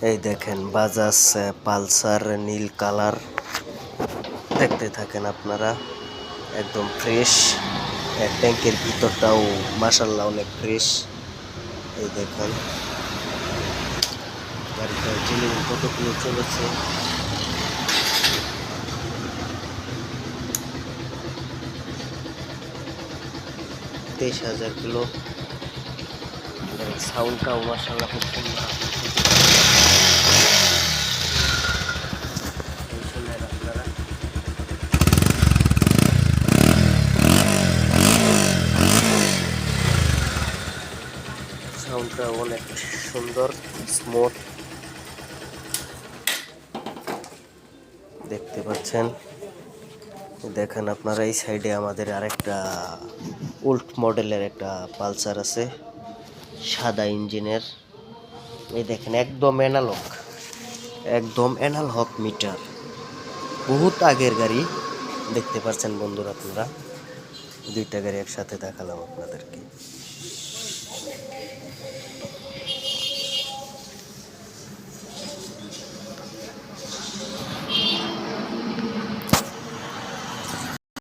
এই দেখেন বাজাজ পালসার নীল কালার, দেখতে থাকেন আপনারা, একদম ফ্রেশ। ট্যাঙ্কের ভিতরটাও মাশাআল্লাহ অনেক ফ্রেশ। এই দেখেন গাড়িটা ইঞ্জিন কতগুলো চলেছে। 23,000 কিলো। সাউন্ডটাও মাশাআল্লাহ খুব সুন্দর। আপনারা সাউন্ডটা অনেক সুন্দর, স্মুথ দেখতে পাচ্ছেন। দেখেন আপনারা এই সাইডে আমাদের আরেকটা ওল্ড মডেলের একটা পালসার আছে, সাদা ইঞ্জিনের। এই দেখেন একদম অ্যানালগ মিটার, বহুত আগের গাড়ি। দেখতে পাচ্ছেন বন্ধুরা আপনারা, দুইটা গাড়ি একসাথে দেখালাম আপনাদেরকে।